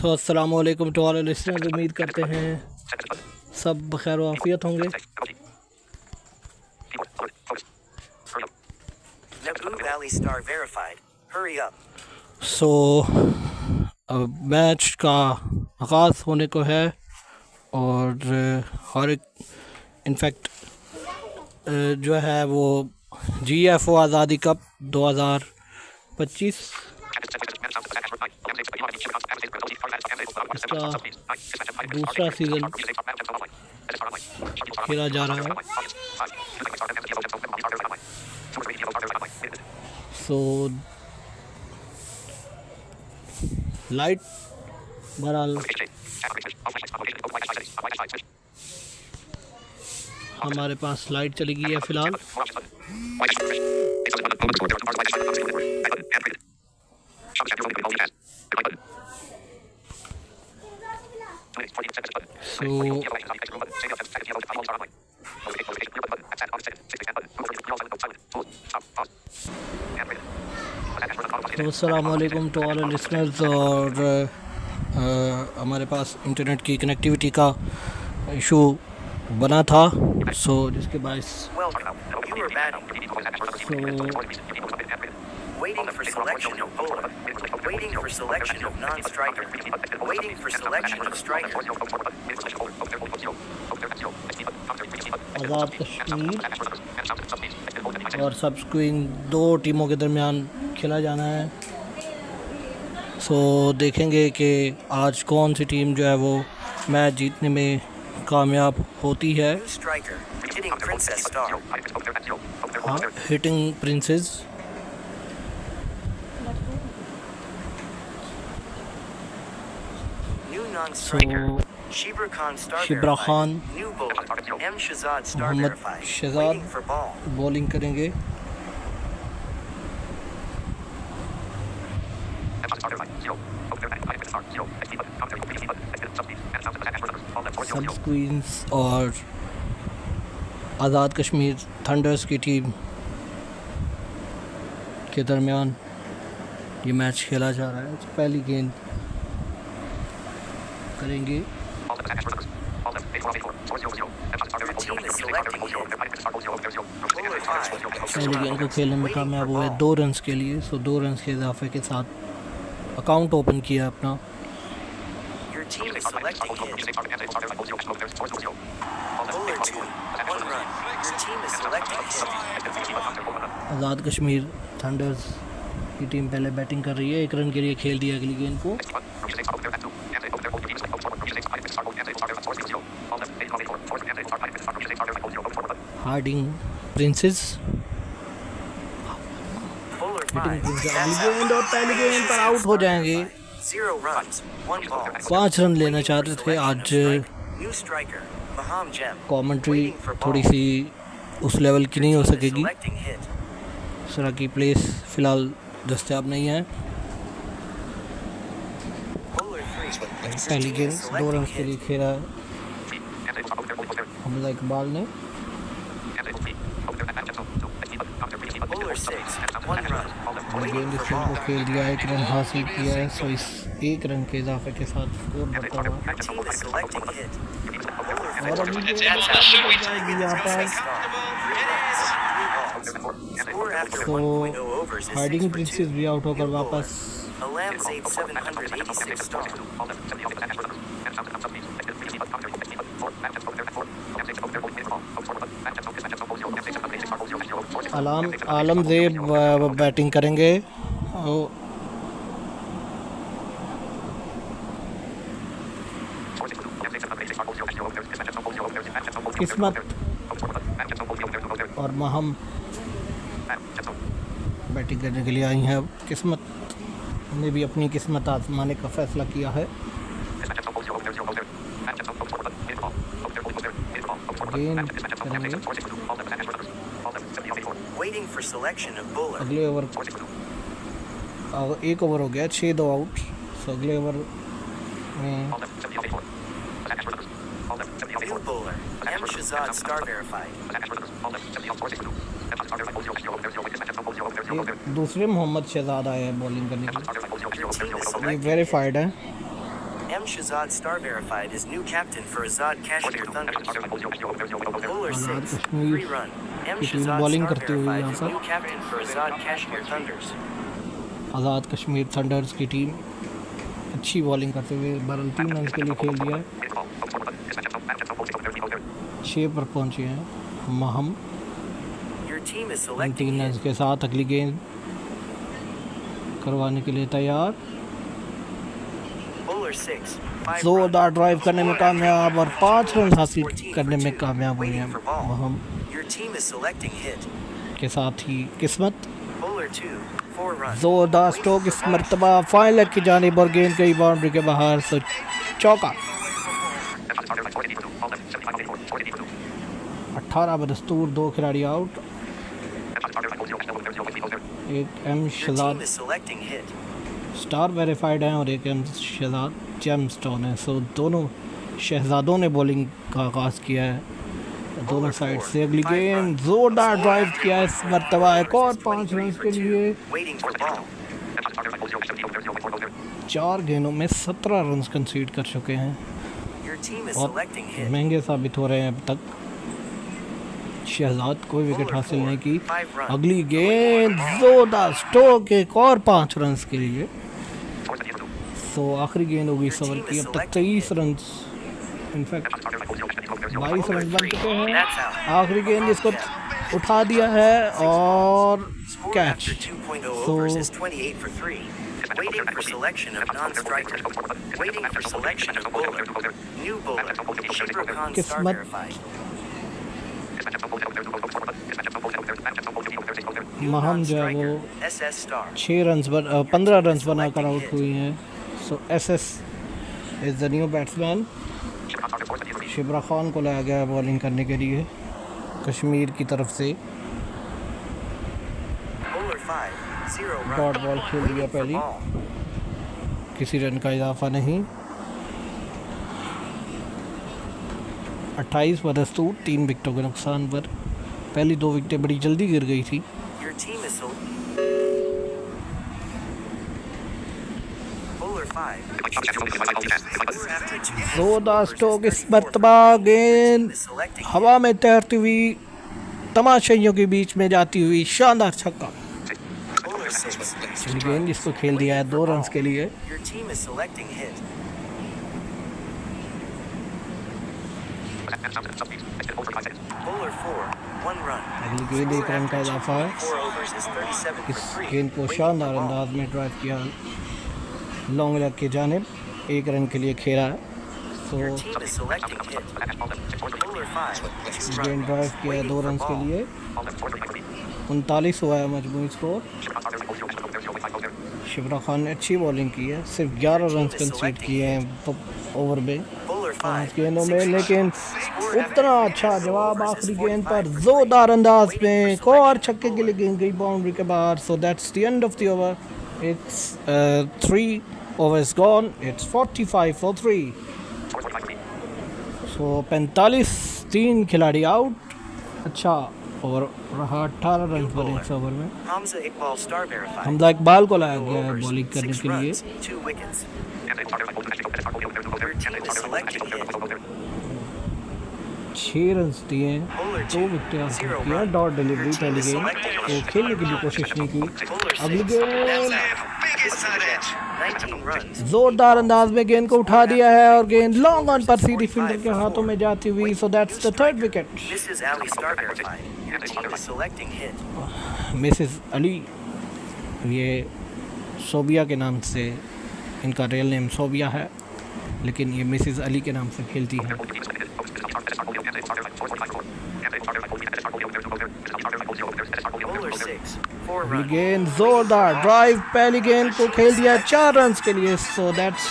सो अस्सलाम वालेकुम to all listeners. उम्मीद करते हैं सब बखैर व आफियत होंगे। सो मैच का आगाज़ होने को है और हर एक इनफैक्ट जो है वो GFO आज़ादी कप 2025 इसका दूसरा सीज़न खेला जा रहा है। सो लाइट बहरहाल हमारे पास लाइट चली गई है फ़िलहाल। अस्सलाम वालेकुम टू ऑल लिसनर्स। और हमारे पास इंटरनेट की कनेक्टिविटी का इशू बना था, सो जिसके बायस Waiting for selection of bowler. Waiting for selection of non-striker. Waiting for selection of striker. Azad Kashmir और सब स्क्रीन दो टीमों के दरमियान खेला जाना है। सो देखेंगे कि आज कौन सी टीम जो है वो मैच जीतने में कामयाब होती है। हाँ, hitting princess Shibra Khan, Mohammad Shahzad bowling करेंगे। सब क्वींस और आज़ाद कश्मीर थंडर्स की टीम के दरमियान ये मैच खेला जा रहा है। पहली गेंद करेंगे। पहली गेंद को खेलने में कामयाब हुए 2 रन्स के लिए। सो 2 रन्स के इजाफे के साथ अकाउंट ओपन किया अपना। आज़ाद कश्मीर थंडर्स की टीम पहले बैटिंग कर रही है। 1 रन के लिए खेल दिया अगली गेंद को। हार्डिंग प्रिंसेस गेंद और पहली गेंद पर आउट हो जाएंगे। 5 रन लेना चाहते थे। आज कमेंट्री थोड़ी सी उस लेवल की नहीं हो सकेगी, इस तरह की प्लेस फ़िलहाल दस्तयाब नहीं है। पहली गेंद 2 रन के लिए खेला हमजा इकबाल ने। गेंद इस को खेल दिया, 1 रन हासिल किया है। सो इस 1 रन के इजाफे के साथ स्कोर बढ़ता हुआ और अभी यहाँ पर तो हार्डिंग प्रिंसेस भी आउट होकर वापस आलमजेब बैटिंग करेंगे। किस्मत और महम बैटिंग करने के लिए आई हैं। किस्मत ने भी अपनी किस्मत आजमाने का फैसला किया है। गेंद करेंगे। अगले ओवर 1 ओवर हो गया, 6 2 आउट। सो अगले ओवर में दूसरे मोहम्मद शहजाद आए हैं बॉलिंग करने के लिए। ये वेरीफाइड है। Shahzad Star verified as new captain for Azad Kashmir Thunders. Bowler 6, 3 run. M. की टीम Shahzad बॉलिंग Star करते हुए verified यहाँ as पर new captain for Azad Kashmir Thunders. Azad Kashmir Thunders की टीम अच्छी बॉलिंग करते हुए 3 रन के लिए खेल दिया है। 6 पर पहुँचे हैं महम Your team is 3 selecting run hit. के साथ अगली गेंद करवाने के लिए तैयार। Bowler 6, 5 जोरदार ड्राइव करने में कामयाब और 5 रन हासिल 14 करने for में 2, कामयाब हुए हैं waiting for ball. Meham Your team is selecting hit. के साथ ही किस्मत। Bowler 2, 4 runs. जोरदार स्ट्रोक इस मरतबा फाइनल लेग की जानिब और गेंद गई बाउंड्री के बाहर से चौका। 18 बदस्तूर 2 खिलाड़ी आउट। एक एम Your Shahzad team is selecting hit. Star verified हैं और एक एम शहजाद जेमस्टोन है। सो दोनों शहजादों ने बॉलिंग का आगाज़ किया है दोनों साइड से। अगली गेंद जोरदार ड्राइव किया है इस मरतबा एक और 5 रन के लिए। Waiting for ball. 4 गेंदों में 17 रन कंसीड कर चुके हैं Your team is और selecting hit. महंगे साबित हो रहे हैं अब तक। शहजाद कोई विकेट हासिल नहीं की। अगली गेंद जोरदार स्ट्रोक एक और 5 रन के लिए। सो आखिरी गेंद होगी इस ओवर की। अब तक 23 रन इनफैक्ट 22 रन बन चुके हैं। That's out. आखिरी गेंद जिसको उठा दिया है और Score catch. after 2.0 So- overs is 28 for 3. Waiting for selection of non-striker. Waiting for selection of bowler. New bowler. Shibra Khan star Kismat. verified. Maham जो है वो SS star. 15 रन बनाकर आउट हुई हैं। So SS is the new batsman. Shibra Khan को लाया गया है बॉलिंग करने के लिए कश्मीर की तरफ से। Bowler 5, 0 run. डॉट बॉल खेल दिया Waiting for पहली। ball. किसी रन का इजाफा नहीं। 28 बदस्तूर 3 विकेटों के नुकसान पर। पहली 2 विकेटें बड़ी जल्दी गिर गई थी। Your team is Bowler 5. जोरदार स्ट्रोक इस मरतबा गेंद हवा में तैरती हुई तमाशाइयों के बीच में जाती हुई शानदार छक्का। Bowler 6, 2 गेंद जिसको खेल दिया है 2 रन के लिए। Your team is selecting hit. Bowler 4, 1 run. अगली गेंद 1 रन का इजाफा है। 4 overs is 37 इस for 3. गेंद को Waiting शानदार for ball. अंदाज में ड्राइव किया लॉन्ग लेग की जानिब 1 रन के लिए खेला है। सो Your team is selecting hit. Bowler 5, 2 गेंद run. ड्राइव किया Waiting 2 for रन के ball. लिए। 39 हुआ है मजमूई स्कोर। शिब्रा खान ने अच्छी बॉलिंग की है। सिर्फ 11 रन कंसीड किए हैं ओवर में Bowler 5 5, गेंदों में, 6 लेकिन Score उतना after अच्छा 2 जवाब overs is आखिरी गेंद 45 पर for 3. जोरदार अंदाज Waiting में for एक और selection छक्के of के लिए bowler. गेंद गई बाउंड्री के बाहर। सो that's the end of the over. It's 3 overs gone. It's 45 for 3. सो 45 3 खिलाड़ी आउट। अच्छा ओवर रहा 18 रन पर इस ओवर में। Hamza Iqbal star verified. Hamza Iqbal को लाया 2 गया है overs, बॉलिंग करने 6 के लिए। runs, 2 wickets. Your team is selecting hit. 6 run दिए हैं, Bowler 2 2, विकेटें हासिल 0 किया। run. Dot delivery Your team पहली is गेंद selecting को hit. खेलने की भी कोशिश नहीं की। Bowler अगली 6, गेंद 19 runs. जोरदार अंदाज में गेंद को उठा दिया है और गेंद लॉन्ग ऑन पर सीधी फील्डर के हाथों में जाती हुई। So that's the 3rd wicket. This is Ali star verified. Your team is selecting hit. Mrs Ali, ये सोबिया के नाम से, इनका रियल नेम सोबिया है लेकिन ये मिसेस अली के नाम से खेलती है। Bowler 6, 4 अगली runs. गेंद जोरदार ड्राइव पहली गेंद को खेल दिया 4 रन के लिए। So that's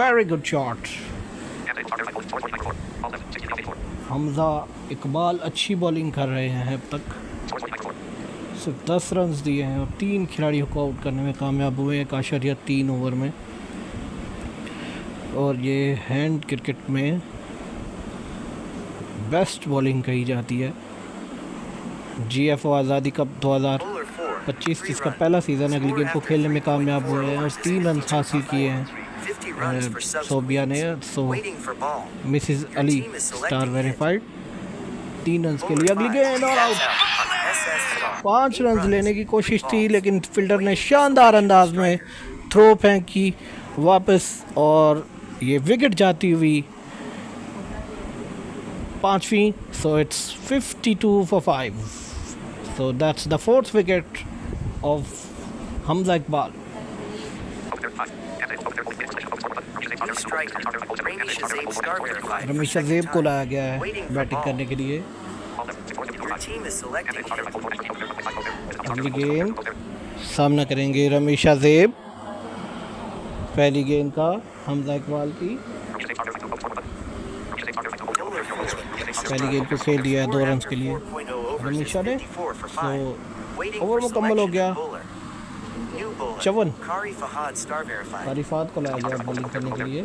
very good shot. Hamza Iqbal अच्छी बॉलिंग कर रहे हैं अब तक। सिर्फ 10 रन दिए हैं और 3 खिलाड़ियों को आउट करने में कामयाब हुए 1.3 ओवर में। और ये हैंड क्रिकेट में बेस्ट बॉलिंग कही जाती है। GFO आज़ादी कप 2025 Bowler 4, 3 जिसका runs. पहला सीज़न अगली गेंद को खेलने में कामयाब हुए हैं और 3 रन हासिल किए हैं। 50 runs for सोबिया ने, subsqueens. So Waiting for ball. Mrs Your Ali team is star selecting verified 3 run के Bowler लिए। अगली 5. गेंद और out. That's out. SS Star. 5 8 run runs. लेने की कोशिश 3 थी, balls. लेकिन फील्डर ने Waiting for शानदार selection of अंदाज में striker. थ्रो फेंकी वापस, और ये विकेट जाती हुई 5वीं। So it's 52 for 5. So that's the 4th wicket of Hamza Iqbal. New striker. Ramy Shazib Star verified. for Ramish second Shazeb को time. लाया गया है Waiting for बैटिंग ball. करने के लिए। Your team is selecting hit. अगली गेंद सामना करेंगे रमीश शज़ेब। पहली गेंद का हमजा इकबाल की पहली गेंद को खेल दिया है 2 रन के लिए रमीशा ने। तो ओवर मुकम्मल हो गया। चवन कारिफात को लाया गया बॉलिंग करने के लिए।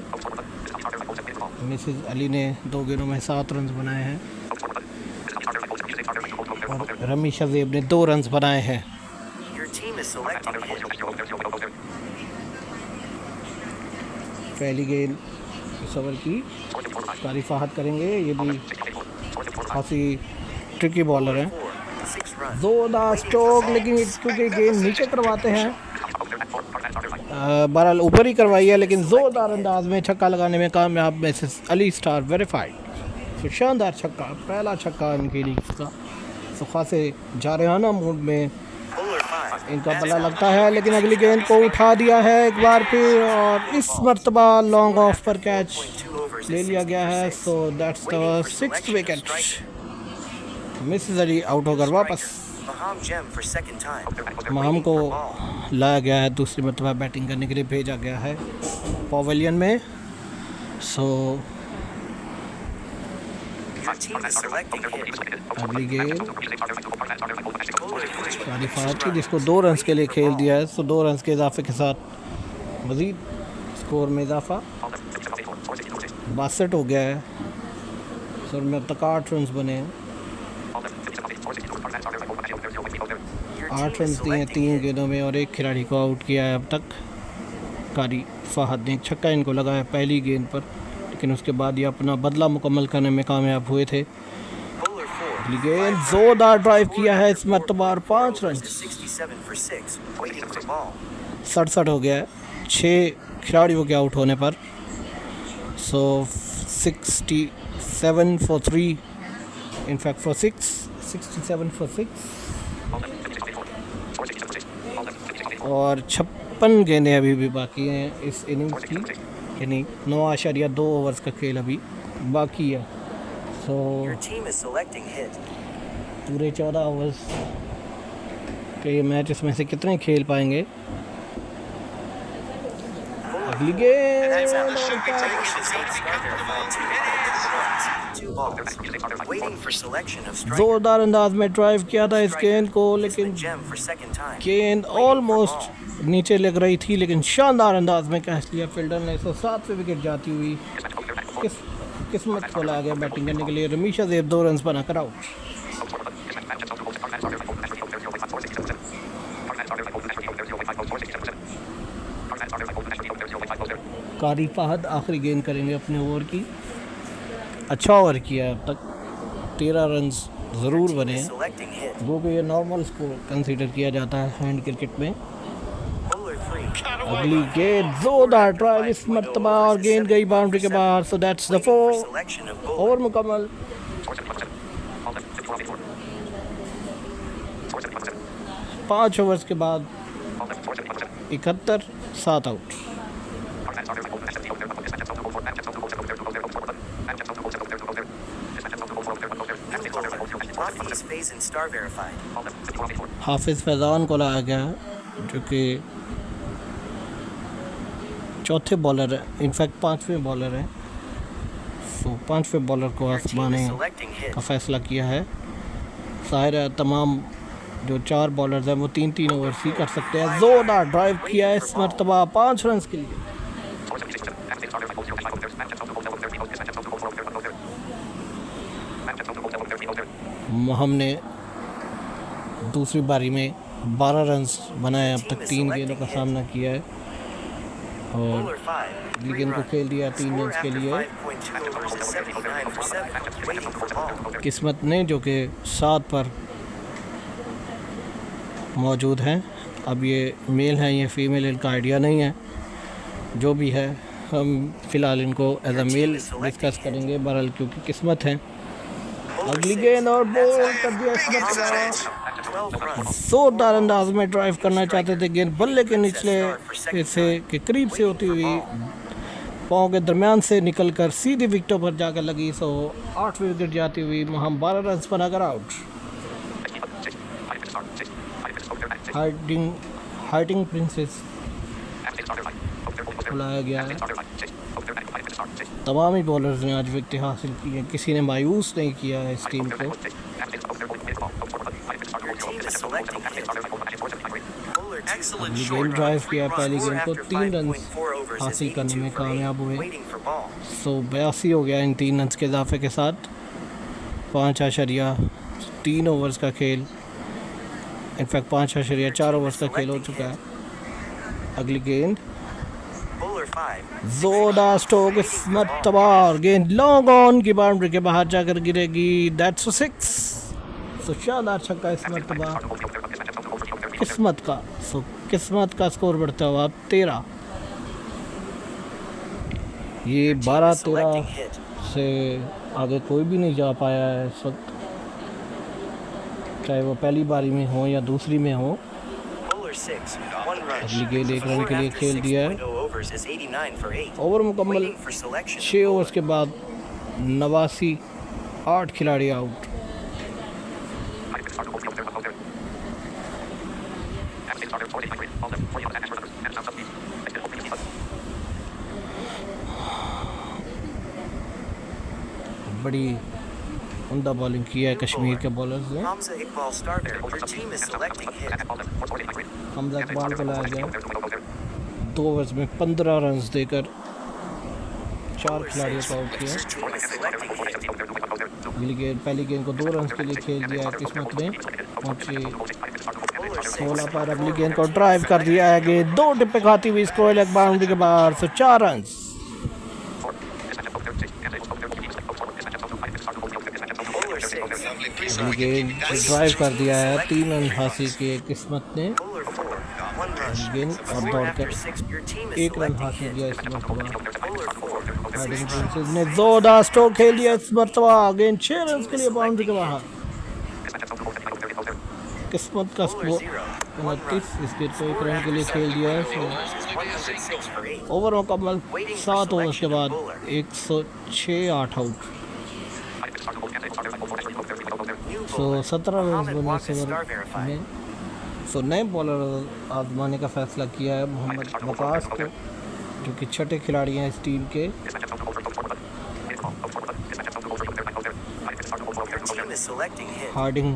मिसिस अली ने 2 गेंदों में 7 रन बनाए हैं और रमी शज़ेब ने 2 रन बनाए हैं। पहली गेंद इस ओवर की कारी फहद करेंगे। ये भी काफ़ी ट्रिकी बॉलर हैं। जोरदार स्ट्रोक, लेकिन क्योंकि गेंद नीचे करवाते हैं, बहरहाल ऊपर ही करवाई है, लेकिन ज़ोरदार अंदाज में छक्का लगाने में कामयाब मिसेस अली स्टार वेरीफाइड। तो शानदार छक्का, पहला छक्का इनके इनिंग्स का। तो खासे जारहाना मूड में इनका बल्ला लगता है, लेकिन अगली गेंद को उठा दिया है एक बार फिर, और इस मरतबा लॉन्ग ऑफ पर कैच ले लिया गया है। सो that's the 6th wicket. Mrs Ali out होकर वापस महम को लाया गया है, दूसरी मरतबा बैटिंग करने के लिए भेजा गया है पवेलियन में। सो अगली गेंद कारिफात की, जिसको 2 रन के लिए खेल दिया है। सो 2 रन के इजाफे के साथ मज़ीद स्कोर में इजाफा 62 हो गया है। सो में अब तक 8 रन बने हैं। 8 रन दिए हैं 3 गेंदों में और 1 खिलाड़ी को आउट किया है अब तक। कारी फहद ने छक्का इनको लगाया पहली गेंद पर, लेकिन उसके बाद ये अपना बदला मुकम्मल करने में कामयाब हुए थे। अगली गेंद जोरदार ड्राइव किया है इस मरतबा और 5 रन। 67 हो गया है 6 खिलाड़ियों के आउट होने पर। सो 67 for 3, इनफैक्ट for 6, 67 for 6, और 56 गेंदें अभी भी बाकी हैं इस इनिंग्स की, यानी 9.2 ओवर्स का खेल अभी बाकी है। सो पूरे 14 ओवर्स के ये मैच, इसमें से कितने खेल पाएंगे। अगली गेंद जोरदार अंदाज में ड्राइव किया था इस गेंद को, लेकिन गेंद ऑलमोस्ट नीचे लग रही थी, लेकिन शानदार अंदाज में कैच लिया फील्डर ने। 107 विकेट जाती हुई किस्मत को लाया गया बैटिंग करने के लिए। रमी शज़ेब 2 रन बनाकर आउट। कारी फहद आखिरी गेंद करेंगे अपने ओवर की। अच्छा ओवर किया है अब तक, 13 रन ज़रूर बने हैं, वो कि ये नॉर्मल स्कोर कंसीडर किया जाता है हैंड क्रिकेट में। अगली गेंद जोरदार ड्राइव इस मरतबा और गेंद गई बाउंड्री के बाहर। सो दैट्स द 4 ओवर मुकम्मल। पाँच ओवर्स के बाद 71, 7 आउट। हाफिज़ फैज़ान को लाया गया, जो कि चौथे बॉलर है, इनफैक्ट 5वें बॉलर हैं। सो 5वें बॉलर को आसमाने का फ़ैसला किया है। ज़ाहिर है तमाम जो 4 बॉलर्स हैं वो 3-3 ओवर्स ही कर सकते हैं। ज़ोरदार ड्राइव किया है इस मरतबा 5 रन के लिए। हमने दूसरी बारी में 12 रन बनाए, अब तक 3 गेंदों का सामना किया है। और Bowler 5, 3 गेंद को runs. खेल दिया 3 Score रन्स के after लिए 5.2 overs is 79 for 7. Waiting for ball. किस्मत ने, जो कि 7 पर मौजूद हैं। अब ये मेल हैं, ये फीमेल, इनका आइडिया नहीं है। जो भी है, हम फ़िलहाल इनको एज अ मेल डिस्कस करेंगे बहरहाल, क्योंकि किस्मत है। Bowler अगली 6, गेंद और बॉल that's कर दिया किस्मत out. का। 12 runs. जोरदार अंदाज में ड्राइव करना चाहते थे, गेंद बल्ले के निचले हिस्से के करीब से होती हुई पाँव के दरमियान से निकलकर सीधी विकेटों पर जाकर लगी। 8वीं विकेट जाती हुई हम 12 रन बनाकर आउट। हाइटिंग प्रिंसेस बुलाया गया है। तमाम ही बॉलर्स ने आज विकेट हासिल की है, किसी ने मायूस नहीं किया है इस टीम को। अगली गेंद ड्राइव किया, पहली गेंद को 3 रन हासिल करने में कामयाब हुए। 82 हो गया इन 3 रन के इजाफे के साथ। 5.3 ओवर्स का खेल, इनफैक्ट 5.4 ओवर्स का खेल हो चुका है। अगली गेंद जोरदार स्ट्रोक, किस्मत तबार, गेंद लॉन्ग ऑन की बाउंड्री के बाहर जाकर गिरेगी। दैट्स 6। शानदार छक्का किस्मत तबार, किस्मत का। किस्मत का स्कोर बढ़ता हुआ 13। ये 12-13 से आगे कोई भी नहीं जा पाया है इस वक्त, चाहे वो पहली बारी में हो या दूसरी में हो। अगली गेंद 1 रन के लिए खेल दिया है। ओवर मुकम्मल 6 ओवर्स के बाद 89, 8 खिलाड़ी आउट। बड़ी उम्दा बॉलिंग की है कश्मीर के बॉलर्स ने। हमजा इकबाल को लाया गया, 2 ओवर्स में 15 रन देकर 4 खिलाड़ियों को आउट किया। पहली गेंद को 2 रन के लिए खेल दिया है किस्मत ने, पहुंची 16 पर। अगली गेंद को ड्राइव कर दिया है, गेंद 2 टिप्पे खाती हुई स्क्वायर लेग बाउंड्री के बाहर, 4 रन। गेंद ड्राइव कर दिया है, 3 रन हासिल किए किस्मत ने। गेंद और दौड़कर 1 रन हासिल किया इस मरतबा। ने जोरदार स्ट्रोक खेल दिया इस मरतबा, गेंद 6 रन के लिए बाउंड्री के बाहर। किस्मत का स्कोर 29, इस गेंद को 1 रन के लिए खेल दिया है। ओवर मुकम्मल 7 ओवर्स के बाद 106, 8 आउट। 17 रन बने इस ओवर में। नए बॉलर आजमाने का फैसला किया है मोहम्मद वकास को, जो कि छठे खिलाड़ी हैं इस टीम के। हार्डिंग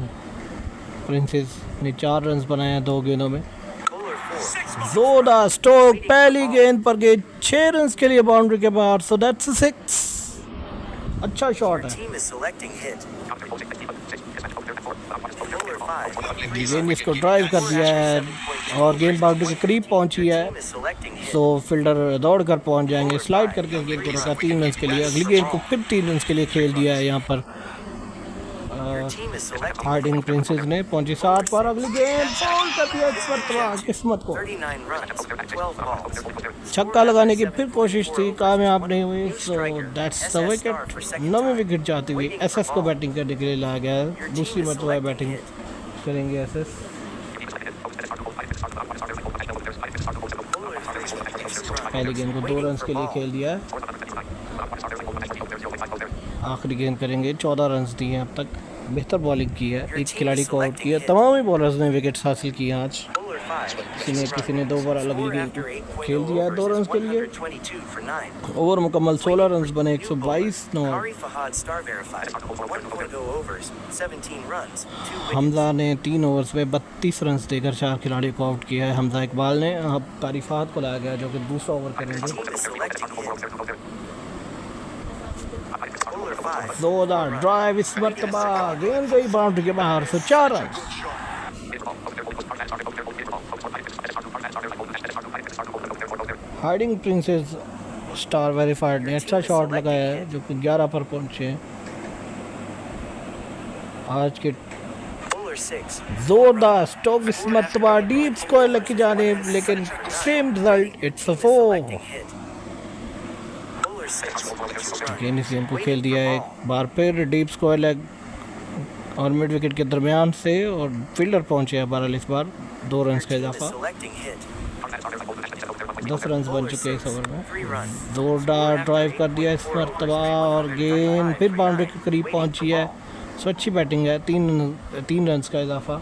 प्रिंसेस ने 4 रन बनाए हैं 2 गेंदों में। जोरदार स्ट्रोक, पहली गेंद पर गेंद 6 रन के लिए बाउंड्री के बाहर, सो दैट्स 6। अच्छा शॉट है। गेंद इसको ड्राइव कर दिया है और गेंद बाउंड्री के करीब पहुंची है, तो फील्डर दौड़ कर पहुंच जाएंगे। स्लाइड करके गेंद को रोका 3 रन के लिए। अगली गेंद को फिर 3 रन के लिए खेल दिया है यहाँ पर हार्डिंग प्रिंसेस ने, पहुंची 60 पर। अगली गेंद बॉल कर दिया किस्मत को। छक्का लगाने की फिर कोशिश थी, कामयाब नहीं हुई, सो दैट्स द विकेट। 9वीं विकेट जाती हुई एसएस को बैटिंग करने के लिए लाया गया है। दूसरी मरतबा बैटिंग करेंगे एसएस। पहली गेंद को 2 रन के लिए खेल दिया है। आखिरी गेंद करेंगे, 14 रन दिए अब तक। बेहतर बॉलिंग की है, एक खिलाड़ी को आउट किया। तमाम ही बॉलर्स ने विकेट्स हासिल किए आज। किसी ने 2 बार अलग खेल दिया है 2 रन के लिए। ओवर मुकम्मल 16 रन बने, 122 नॉट। हमजा ने 3 ओवर्स में 32 रन देकर 4 खिलाड़ियों को आउट किया है हमजा इकबाल ने। अब कारी फहद को लाया गया, जो कि दूसरा ओवर करेंगे। जोरदार ड्राइव इस मरतबा, गेंद गई बाउंड्री के बाहर, 4 run. Hiding princess star verified ने अच्छा शॉट लगाया है जो कि 11 पर पहुंचे हैं। आज के Bowler 6. जोरदार स्ट्रोक इस मरतबा डीप स्क्वायर लेके जाने, लेकिन same result, it's a 4। Selecting hit. Bowler 6. 2 runs. गेंद इस गेम को खेल दिया है एक बार फिर डीप स्क्वायर लेग और मिड विकेट के दरमियान से, और फील्डर पहुंचे हैं बहरहाल इस बार 2 रन्स का Team is इजाफा। selecting hit. 10 रन्स बन चुके हैं इस ओवर में। 3 runs. जोरदार ड्राइव कर दिया इस मरतबा और गेंद फिर बाउंड्री के करीब पहुंची है। सो अच्छी बैटिंग है, 3 रन्स का इजाफा।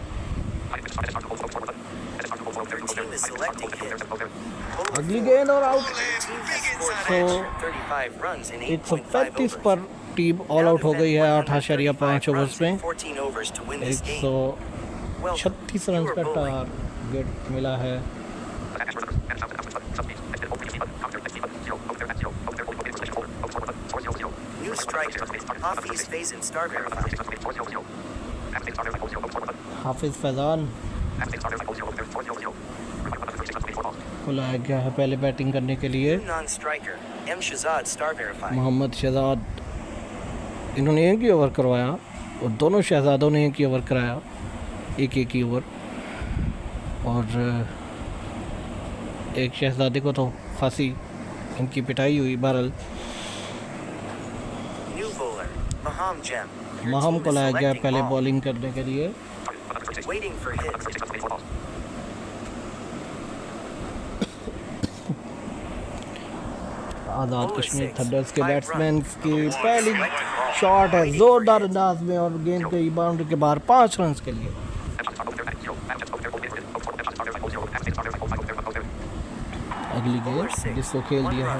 Team is selecting hit. Bowler अगली गेंद और out. team has scored So, 35 runs in 135 8.5 पर overs. टीम ऑल आउट हो गई है 8.5 ओवर्स में। 14 overs to win this game. 136 run का टारगेट मिला है। New striker, Hafiz Faizan star verified. हाफिज फैजान को लाया गया है पहले बैटिंग करने के लिए। New non-striker, M Shahzad star verified. Mohammad Shahzad, इन्होंने एक ही ओवर करवाया और दोनों शहजादों ने एक ही ओवर कराया, एक ही ओवर। और एक शहजादे को तो खासी इनकी पिटाई हुई। बहरहाल New bowler, Maham Jem. Your Meham team को is लाया गया selecting पहले ball. बॉलिंग करने के लिए। Waiting for hit. Azad Kashmir thunder's के बैट्समैन की पहली शॉट है ज़ोरदार अंदाज में और गेंद गई बाउंड्री के बाहर 5 रन के लिए। अगली गेंद जिसको खेल दिया है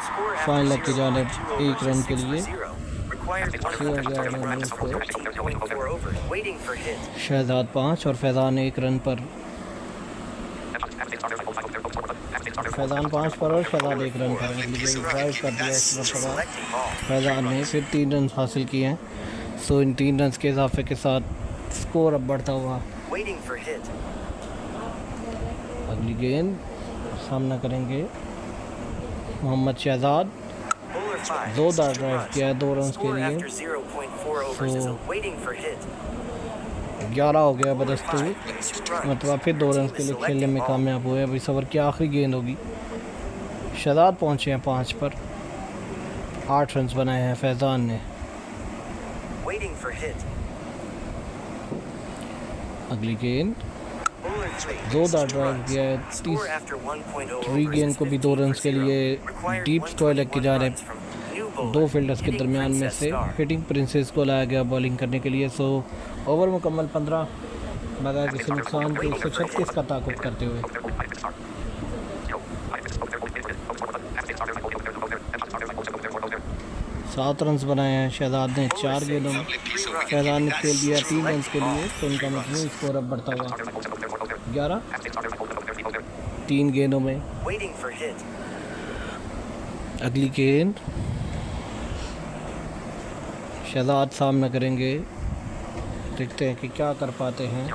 Score फाइनल after की जानिब 0, 2 1 रन के लिए। 0. Required खेला गया 100 रन runs को। 13.4 overs. Waiting for hit. Shahzad 5 और फैज़ान 1 रन पर। फैज़ान 5 पर और शहजाद 1 रन पर। अगली गेंद ड्राइव कर दिया इस मरतबा Selecting ball. फैज़ान ने, फिर 3 रन हासिल किए हैं। सो इन 3 रन के इजाफे के साथ स्कोर अब बढ़ता हुआ। Waiting for hit. अगली गेंद सामना करेंगे मोहम्मद शहजाद। Bowler 5. जोरदार 2 ड्राइव runs. किया है 2 रन के Score लिए। after 0.4 overs is a waiting for hit. 11 हो गया बदस्तूर, 2 runs. मतलब फिर 2 रन के लिए खेलने में कामयाब हुए। अभी इस ओवर की आखिरी गेंद होगी। शहजाद पहुंचे हैं 5 पर, 8 रन बनाए हैं फैज़ान ने। Waiting for hit. अगली गेंद Bowler 3. जोरदार 2 ड्राइव runs. किया है। Score after 1.0 3 overs गेंद is को भी 2 रन 15 के for लिए 0. Required डीप स्क्वायर लेग की 121 जानिब runs from new bowler, 2 fielders के hitting दरमियान में Princess से Star. हिटिंग प्रिंसेस को लाया गया बॉलिंग करने के लिए। सो ओवर मुकम्मल 15 बगैर किसी नुकसान के 136 का ताक़ुब करते हुए। 7 रन बनाए हैं शहजाद ने 4 गेंदों में। शहजाद ने खेल दिया 3 रन के लिए, तो उनका मजमूई स्कोर अब बढ़ता हुआ 11। 3 गेंदों में Waiting for hit. अगली गेंद शहजाद सामना करेंगे, देखते हैं कि क्या कर पाते हैं।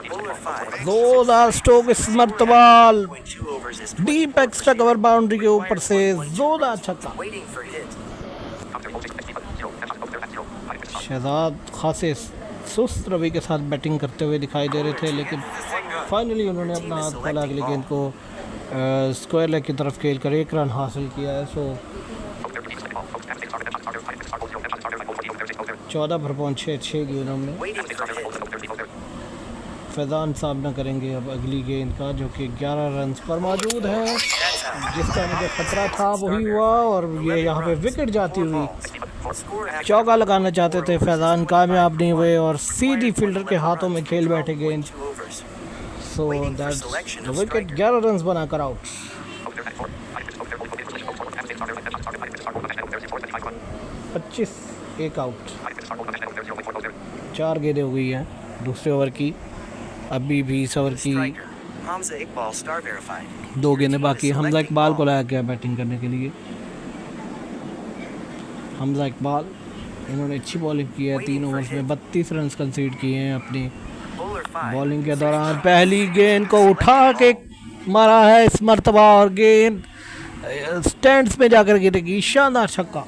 Bowler 5. जोरदार स्ट्रोक इस मरतबा 0.2 overs is deep extra cover boundary के ऊपर से जोरदार छक्का। waiting for hit. शहजाद खासे सुस्त रवि के साथ बैटिंग करते हुए दिखाई दे रहे थे, लेकिन फाइनली उन्होंने अपना हाथ खोला। अगली गेंद को स्क्वायर लेग की तरफ खेल कर 1 रन हासिल किया है। सो 14 पर पहुँचे 6 गेंदों में। Waiting for hit. फैज़ान सामना करेंगे अब अगली गेंद का, जो कि 11 रन पर मौजूद है। जिसका मुझे खतरा था वही हुआ और ये यहाँ पे विकेट जाती हुई। Score after चौका लगाना चाहते थे फैज़ान, कामयाब नहीं हुए और सीधी फील्डर के हाथों में खेल बैठे गेंद। 2 overs. So that's the wicket. 11 run बनाकर आउट। 25 एक आउट। 4 गेंदें हो गई हैं दूसरे ओवर की। अभी भी इस ओवर की Striker, Hamza Iqbal star verified. 2 गेंदें बाकी। हमजा इकबाल को लाया गया बैटिंग करने के लिए। हमजा इकबाल, इन्होंने अच्छी बॉलिंग की है। 3 ओवर्स में 32 रन कंसीड किए हैं अपनी Bowler 5. बॉलिंग के दौरान। पहली गेंद को उठा के मारा है इस मरतबा और गेंद स्टैंड्स में जाकर गिरेगी। शानदार छक्का।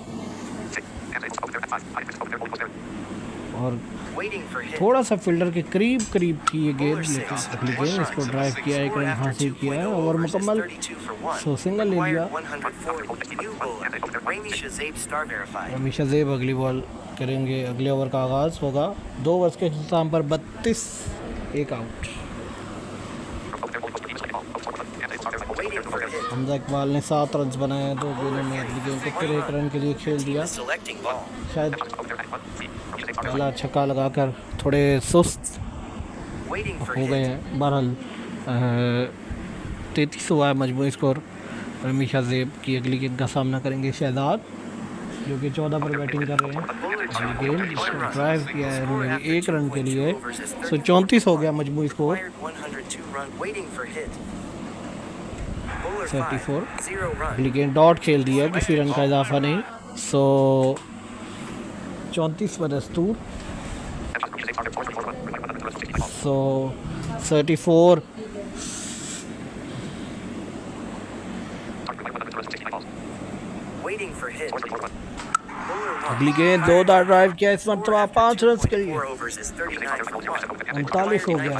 और Waiting for hit. थोड़ा सा फील्डर के करीब करीब थी ये गेंद, लेकिन अगली गेंद इसको ड्राइव किया, एक रन हासिल किया है। ओवर मुकम्मल, सो सिंगल ले लिया। रमीशा ज़ेब अगली बॉल करेंगे। अगले ओवर का आगाज़ होगा 2 ओवर्स के अख्ताम पर 32, एक आउट। हमजा इकबाल ने 7 रन बनाए हैं 2 गेंदों में। अगली गेंद को फिर 1 रन के लिए खेल दिया। शायद पहला छक्का लगाकर थोड़े सुस्त हो गए हैं। बहरहाल 33 हुआ है मजमूई स्कोर। रमीशा ज़ेब की अगली गेंद का सामना करेंगे शहजाद, जो कि 14 पर बैटिंग कर रहे हैं। अगली गेंद जिसको ड्राइव किया है उन्होंने 1 रन के लिए, सो 34 हो गया मजमूई स्कोर। 34। अगली गेंद डॉट खेल दिया, किसी रन का इजाफा नहीं, सो 34 पर दस्तूर, सो 34। अगली गेंद जोरदार ड्राइव किया इस मरतबा 5 रन के लिए। 39 हो गया,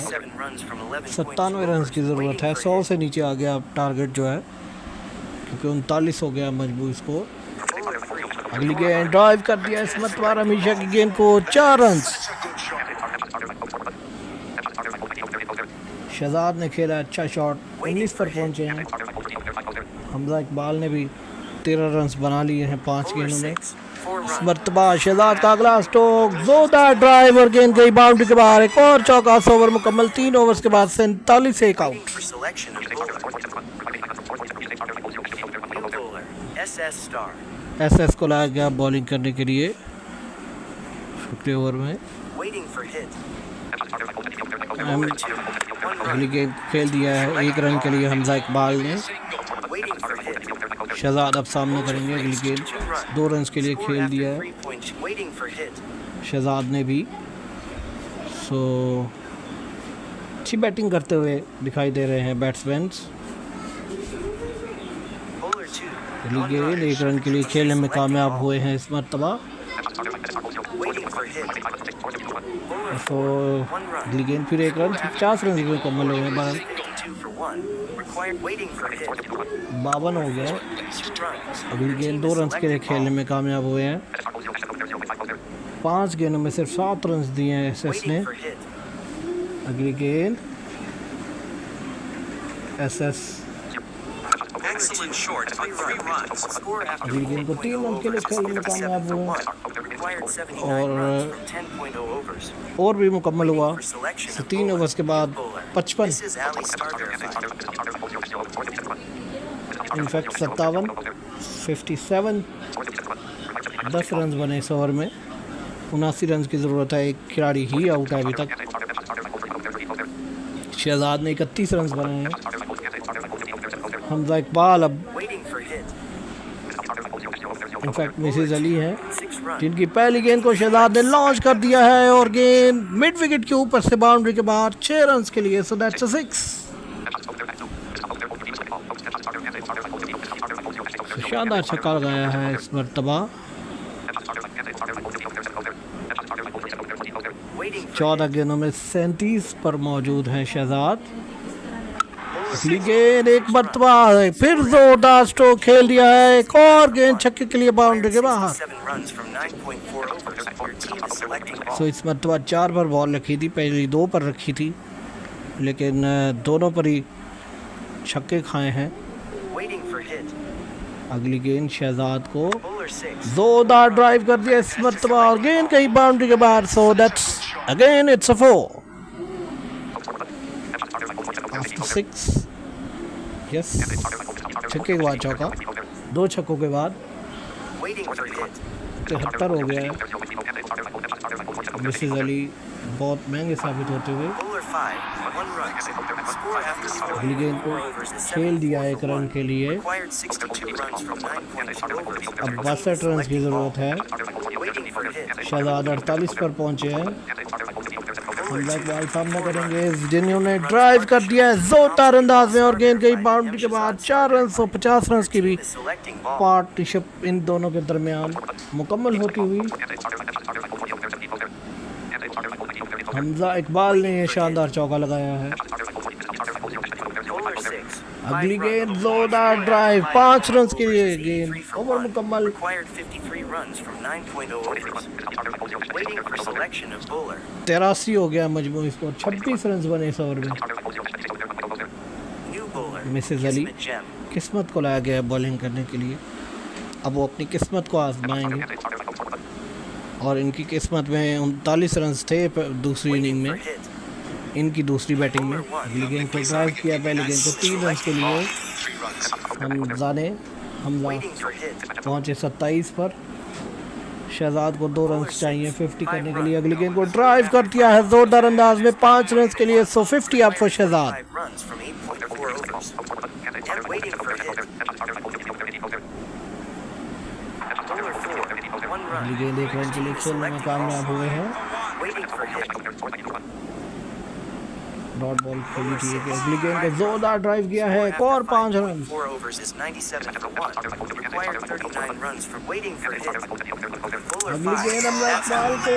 97 रन की ज़रूरत है। 100 से नीचे आ गया टारगेट जो है, क्योंकि 39 हो गया मजबूर स्कोर। अगली गेंद ड्राइव कर दिया इस मरतबा रमीशा की गेंद को 4 रन। शहजाद ने खेला अच्छा शॉट, 19 पर पहुंचे हैं। हमजा इकबाल ने भी 13 रन बना लिए हैं 5 गेंदों में। इस मरतबा शहजाद का अगला स्ट्रोक, जोरदार ड्राइव और गेंद गई बाउंड्री के बाहर। एक और चौका। ओवर मुकम्मल, 3 ओवर्स के बाद 47 से 1 आउट। एसएस को लाया गया बॉलिंग करने के लिए छठे ओवर में। अगली गेंद खेल दिया है 1 रन के लिए हमजा इकबाल ने। शहजाद अब सामने करेंगे। अगली गेंद 2 रन के लिए खेल दिया है शहजाद ने भी, सो अच्छी बैटिंग करते हुए दिखाई दे रहे हैं बैट्समैन। अगली गेंद 1 रन के लिए खेलने में कामयाब हुए हैं इस मरतबा। तो अगली गेंद फिर 1 रन, 50 रन मुकम्मल हुए हैं। 52 हो गया। अगली गेंद 2 रन के लिए खेलने में कामयाब हुए हैं। 5 गेंदों में सिर्फ 7 रन दिए हैं एसएस ने। अगली गेंद एसएस अगली गेंद को 3 रन के लिए खेलने में कामयाब हुए और भी मुकम्मल हुआ। 3 ओवर्स के बाद 55, इनफैक्ट 57, 57, 10 रन बने इस ओवर में। 79 रन की ज़रूरत है। एक खिलाड़ी ही आउट है अभी तक। शहजाद ने 31 रन बनाए हैं। हमजा इकबाल अब इनफैक्ट मिसेज अली हैं, जिनकी पहली गेंद को शहजाद ने लॉन्च कर दिया है और गेंद मिड विकेट के ऊपर से बाउंड्री के बाहर 6 रन के लिए, सो दैट्स अ 6। शानदार छक्का लगाया है इस मरतबा। 14 गेंदों में 37 पर मौजूद है शहजाद। अगली गेंद एक मरतबा फिर जोरदार स्ट्रोक खेल दिया है। एक और गेंद छक्के के लिए बाउंड्री के बाहर। सो इस मरतबा 4 पर बॉल रखी थी, पहली 2 पर रखी थी, लेकिन दोनों पर ही छक्के खाए हैं। अगली गेंद शहजाद को जोरदार ड्राइव कर दिया इस मरतबा और गेंद कहीं बाउंड्री के बाहर। So that's again it's a 4 after 6। Yes, छक्के के बाद चौका, 2 छक्कों के बाद 73 हो गया है। मिसेज अली बहुत महंगे साबित होते हुए। अगली गेंद को खेल दिया 1 रन के लिए। अब 62 रन की ज़रूरत है। शहजाद 48 पर पहुंचे हैं। ब्लैक बॉल सामना करेंगे, जिन्होंने ड्राइव कर दिया है जोरदार अंदाज में और गेंद गई बाउंड्री के बाद 4 रन 150 रन की भी पार्टनरशिप इन दोनों के दरमियान मुकम्मल होती हुई। हमजा इकबाल ने ये शानदार चौका लगाया है। अगली गेंद जोरदार ड्राइव 5 रन के लिए, गेंद ओवर मुकम्मल। 83 हो गया मजमूई स्कोर, 26 रन बने इस ओवर में। मिसेस अली किस्मत को लाया गया बॉलिंग करने के लिए, अब वो अपनी किस्मत को आजमाएंगे और इनकी किस्मत में 39 रन थे दूसरी इनिंग में, इनकी दूसरी बैटिंग में। अगली गेंद को ड्राइव किया, पहली गेंद को 3 रन के लिए हमजा पहुँचे 27 पर। शहजाद को 2 रन चाहिए 50 करने के लिए। अगली गेंद को ड्राइव कर दिया है जोरदार अंदाज में 5 रन के लिए, सो 50 अप फॉर शहजाद। अगली गेंद 1 रन के लिए खेलने में कामयाब हुए हैं। डॉट बॉल खेली थी। अगली गेंद को जोरदार ड्राइव किया है, एक और 5 रन। अगली गेंद इकबाल को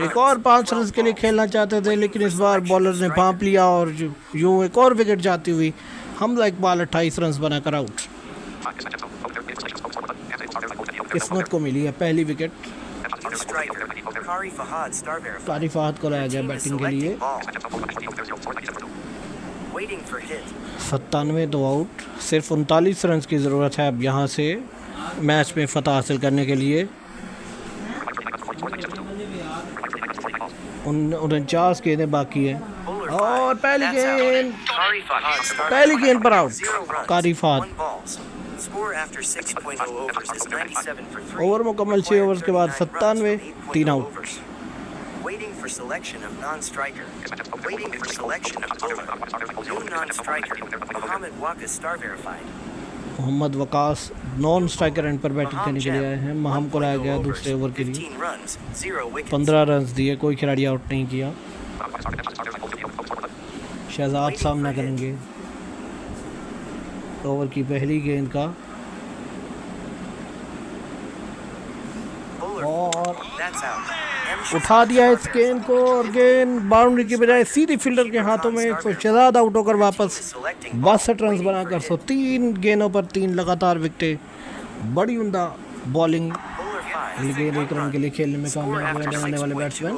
एक और 5 रन के लिए खेलना चाहते थे, लेकिन इस बार बॉलर ने भांप लिया और यूं एक और विकेट जाती हुई हमजा इकबाल 28 रन बनाकर आउट। किस्मत को मिली है पहली विकेट। कारी फहद को लाया गया बैटिंग के लिए। 97 तो आउट, सिर्फ 39 रन की ज़रूरत है अब यहाँ से मैच में फतह हासिल करने के लिए। 49 गेंदें बाकी है और पहली गेंद पर आउट कारी फहद। ओवर मुकम्मल 6 ओवर्स के बाद 97, 3 out. Mohammad Waqas non striker end पर बैटिंग करने के लिए आए हैं। महम को लाया गया दूसरे ओवर के लिए, 15 रन दिए, कोई खिलाड़ी आउट नहीं किया। शहजाद सामना करेंगे ओवर की पहली गेंद का और उठा दिया इस गेंद को और गेंद बाउंड्री की बजाय सीधी फील्डर के हाथों में। तो शहजाद आउट होकर वापस 62 रन बनाकर 3 गेंदों पर 3 लगातार विकेटें, बड़ी उम्दा बॉलिंग। अगली गेंद 1 रन के लिए खेलने में कामयाब हुए आने वाले बैट्समैन।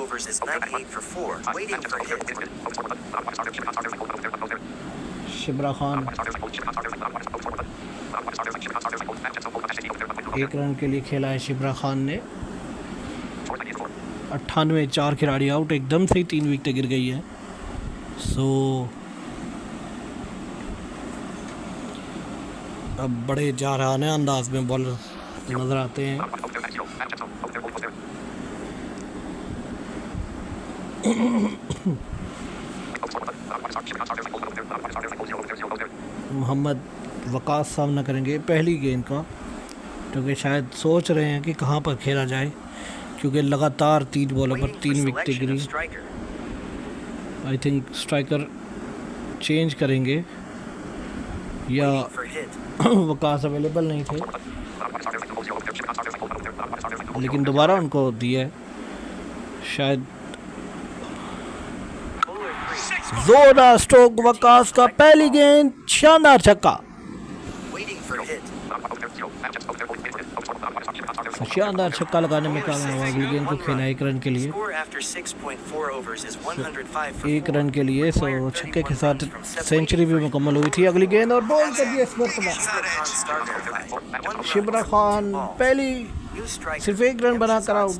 शिब्रा खान 1 रन के लिए खेला है शिब्रा खान ने। 98, 4 खिलाड़ी आउट, एकदम से ही 3 विकेटें गिर गई है। सो अब बड़े जारहाना अंदाज में बॉलर नजर आते हैं। मोहम्मद वकास सामना करेंगे पहली गेंद का, क्योंकि शायद सोच रहे हैं कि कहां पर खेला जाए, क्योंकि लगातार 3 बॉलों पर 3 विकेटें गिरी। आई थिंक स्ट्राइकर चेंज करेंगे या वकास अवेलेबल नहीं थे, लेकिन दोबारा उनको दिया है शायद। जोरदार स्ट्रोक वकास का, पहली गेंद शानदार छक्का। शानदार छक्का लगाने में कामयाब हुआ। अगली गेंद को खेला 1 रन के लिए, 1 रन के लिए। सो छक्के के साथ सेंचुरी भी मुकम्मल हुई थी। अगली गेंद और बॉल कर दिया इस मरतबा शिब्रा खान, पहली सिर्फ 1 रन बनाकर आउट।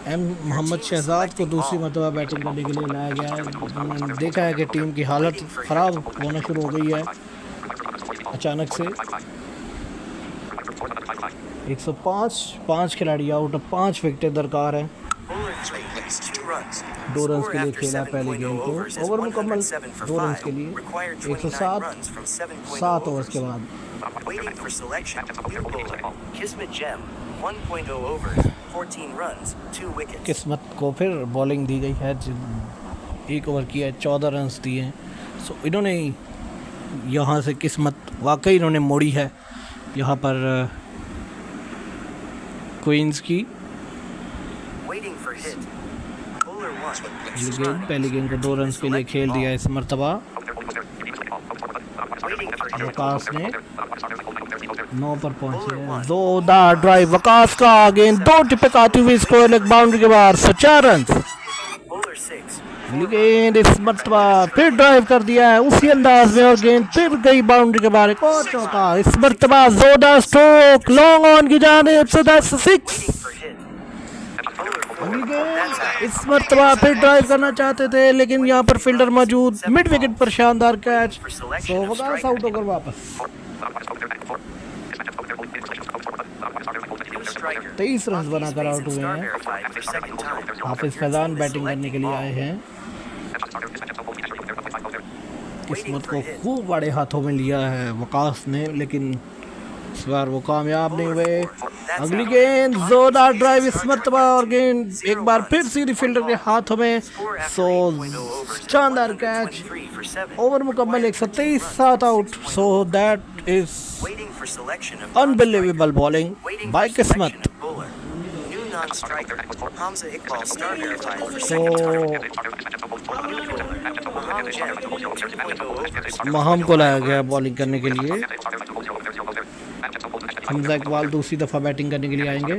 मोहम्मद शहजाद को दूसरी मरतबा बैटिंग करने के लिए लाया गया है। हमने देखा है कि टीम की हालत ख़राब होना शुरू हो गई है अचानक से। 105 खिलाड़ी आउट, अब 5 विकेटें दरकार हैं। 2 रन के लिए खेला पहली गेंद को, ओवर मुकम्मल 2 रन के लिए। 107 ओवर्स के बाद 1.0 overs, 14 runs, 2 wickets. किस्मत को फिर बॉलिंग दी गई है, एक ओवर किया है, 14 रन्स दिए हैं। सो इन्होंने यहाँ से किस्मत वाकई इन्होंने मोड़ी है यहाँ पर क्वींस की। Waiting for hit. Bowler 1. ये गेंद पहली गेंद को 2 रन्स के लिए खेल दिया इस मरतबा। Waiting for hit. वकास ने 9 पर पहुंचे हैं, जोरदार ड्राइव वकास का, गेंद 2 टिपे आती हुई स्कोर लेग बाउंड्री के बाहर, 4 रन। Bowler 6. गेंद इस मरतबा फिर ड्राइव कर दिया है उसी अंदाज में और गेंद फिर गई बाउंड्री के बाहर, एक और चौका। इस मरतबा जोरदार स्ट्रोक लॉन्ग ऑन की जानिब, so that's 6। Waiting for hit. अगली गेंद इस मरतबा फिर ड्राइव करना चाहते थे लेकिन यहाँ पर फील्डर मौजूद, मिड विकेट पर शानदार कैच, तो वकास आउट होकर वापस। 23 रन बनाकर आउट हुए हैं। हाफिज फैजान बैटिंग करने के लिए आए हैं। किस्मत को खूब बड़े हाथों में लिया है वकास ने, लेकिन इस बार वो कामयाब नहीं हुए। अगली गेंद जोरदार ड्राइव इस मरतबा और गेंद एक बार फिर सीधी फील्डर के हाथों में, सो शानदार कैच। ओवर मुकम्मल 123, 7 out, so that is unbelievable bowling bye किस्मत। तो महम को लाया गया बॉलिंग करने के लिए। हमजा इकबाल दूसरी दफ़ा बैटिंग करने के लिए आएंगे।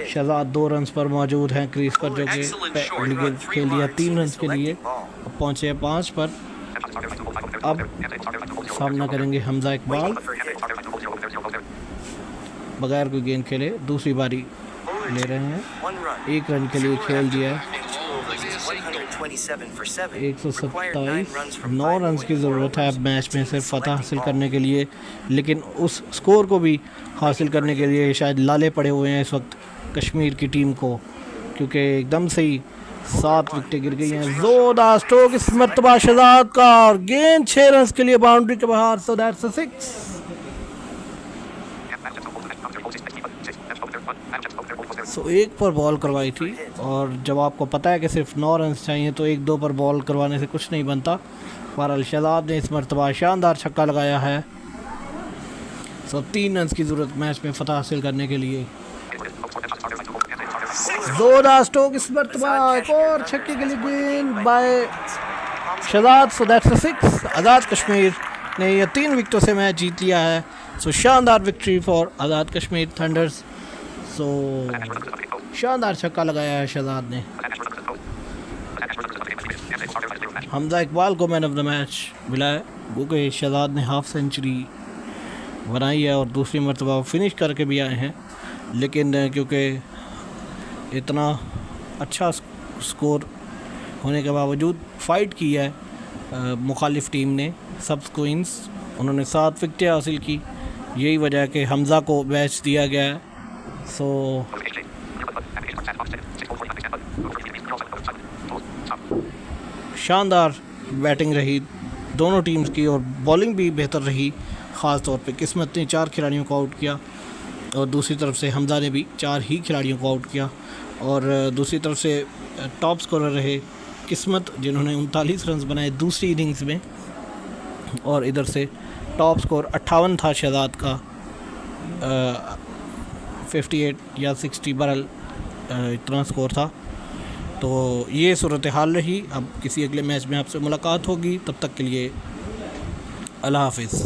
शहजाद 2 रन्स पर मौजूद हैं क्रीज पर, जो कि पहली गेंद खेल दिया 3 रन्स के लिए, अब पहुँचे 5 पर। अब सामना करेंगे हमजा इकबाल, बगैर कोई गेंद खेले दूसरी बारी ले रहे हैं। 1 रन के लिए खेल दिया है, 127, 9 रन की ज़रूरत है अब मैच में सिर्फ फतह हासिल करने के लिए, लेकिन उस स्कोर को भी हासिल करने के लिए शायद लाले पड़े हुए हैं इस वक्त कश्मीर की टीम को, क्योंकि एकदम से ही 7 विकेटें गिर गई हैं। जोरदार स्ट्रोक इस मरतबा शहजाद का और गेंद 6 रन के लिए बाउंड्री के बाहर, सो दैट्स 6। सो 1 पर बॉल करवाई थी और जब आपको पता है कि सिर्फ 9 रन चाहिए तो 1-2 पर बॉल करवाने से कुछ नहीं बनता। बहरहाल शहजाद ने इस मरतबा शानदार छक्का लगाया है। सो 3 रन की ज़रूरत मैच में फतह हासिल करने के लिए। जोरदार स्ट्रोक इस मरतबा, एक और छक्के के लिए गेंद bye Shahzad, so that's 6। Azad Kashmir ने ये 3 विकेटों से मैच जीत लिया है। सो शानदार victory for Azad Kashmir Thunders. So शानदार छक्का लगाया है शहजाद ने। हमजा इकबाल को मैन ऑफ द मैच मिला है, क्योंकि शहजाद ने हाफ सेंचुरी बनाई है और दूसरी मरतबा फिनिश करके भी आए हैं, लेकिन क्योंकि इतना अच्छा स्कोर होने के बावजूद फ़ाइट की है मुखालिफ टीम ने, सब क्वींस, उन्होंने 7 विकेटें हासिल की, यही वजह है कि हमजा को मैच दिया गया है। सो शानदार बैटिंग रही दोनों टीम्स की और बॉलिंग भी बेहतर रही। ख़ास तौर पे किस्मत ने 4 खिलाड़ियों को आउट किया और दूसरी तरफ से हमजा ने भी 4 ही खिलाड़ियों को आउट किया, और दूसरी तरफ से टॉप स्कोरर रहे किस्मत, जिन्होंने 39 रन बनाए दूसरी इनिंग्स में, और इधर से टॉप स्कोर 58 था शहजाद का, 58 या 60 बरल इतना स्कोर था। तो ये सूरत हाल रही। अब किसी अगले मैच में आपसे मुलाकात होगी, तब तक के लिए अल्लाह हाफिज़।